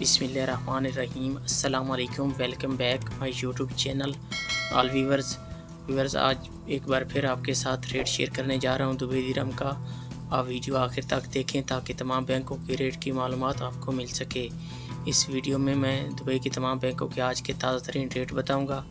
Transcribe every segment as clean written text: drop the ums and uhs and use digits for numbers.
बिस्मिल्लाहिर्रहमानिर्रहीम। अस्सलाम वालेकुम। Welcome back my YouTube channel all viewers. आज एक बार फिर आपके साथ रेट शेयर करने जा रहा हूं दुबई दिरहम का। आप वीडियो आखिर तक देखें ताकि तमाम बैंकों के रेट की मालूमात आपको मिल सके। इस वीडियो में मैं दुबई के तमाम बैंकों के आज के ताज़ा तरीन रेट बताऊँगा।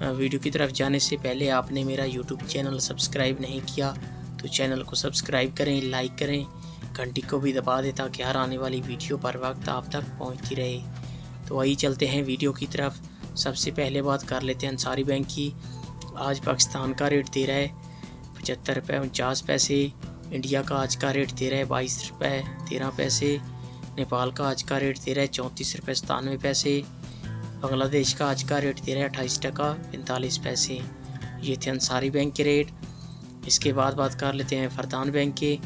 वीडियो की तरफ जाने से पहले आपने मेरा यूट्यूब चैनल सब्सक्राइब नहीं किया तो चैनल को सब्सक्राइब करें, लाइक करें, घंटी को भी दबा दें ताकि हर आने वाली वीडियो पर वक्त आप तक पहुंचती रहे। तो वही चलते हैं वीडियो की तरफ। सबसे पहले बात कर लेते हैं अंसारी बैंक की। आज पाकिस्तान का रेट दे रहा है 75 रुपये 49 पैसे। इंडिया का आज का रेट दे रहा है 22 रुपये 13 पैसे। नेपाल का आज का रेट दे रहा है 34 रुपये 97 पैसे। बांग्लादेश का आज का रेट दे रहा है 28 टका 45 पैसे। ये थे अंसारी बैंक के रेट। इसके बाद बात कर लेते हैं फरदान बैंक के।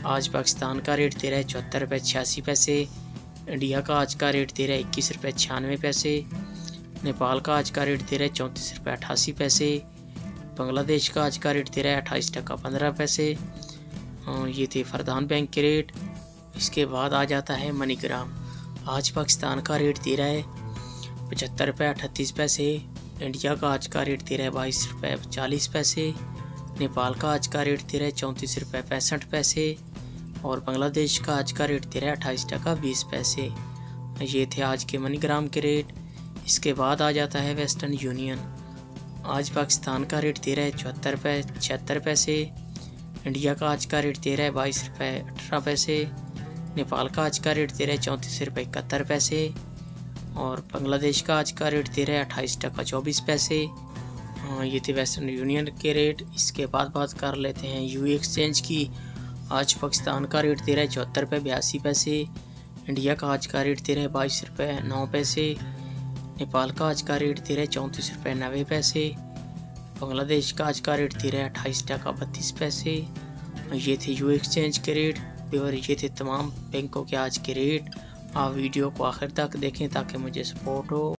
आज पाकिस्तान का रेट दे रहा है 74 रुपये 86 पैसे। इंडिया का आज का रेट दे रहा है 21 रुपये 96 पैसे। नेपाल का आज का रेट दे रहा है 34 रुपये 88 पैसे। बांग्लादेश का आज का रेट दे रहा है 28 टका 15 पैसे। ये थे फरदान बैंक के रेट। इसके बाद आ जाता है मनीग्राम। आज पाकिस्तान का रेट दे रहा है 75 रुपये 38 पैसे। इंडिया का आज का रेट दे रहा है 22 रुपये 40 पैसे। नेपाल का आज का रेट दे रहा है 34 रुपये 65 पैसे। और बांग्लादेश का आज का रेट दे रहा है 28 टका 20 पैसे। ये थे आज के मनीग्राम के रेट। इसके बाद आ जाता है वेस्टर्न यूनियन। आज पाकिस्तान का रेट दे रहा है 74 रुपये 76 पैसे। इंडिया का आज का रेट दे रहा है 22 रुपये 18 पैसे। नेपाल का आज का रेट दे रहा है 34 रुपये 71 पैसे। और बांग्लादेश का आज का रेट दे रहा है 28 टका 24 पैसे। ये थे वेस्टर्न यूनियन के रेट। इसके बाद बात कर लेते हैं यूए एक्सचेंज की। आज पाकिस्तान का रेट दे रहा है 74 रुपये 82 पैसे। इंडिया का आज का रेट दे रहा है 22 रुपये 9 पैसे। नेपाल का आज का रेट दे रहा है 34 रुपये 90 पैसे। बांग्लादेश का आज का रेट दे रहा है 28 टका 32 पैसे। ये थे यूए एक्सचेंज के रेट। और ये थे तमाम बैंकों के आज के रेट। आप वीडियो को आखिर तक देखें ताकि मुझे सपोर्ट हो।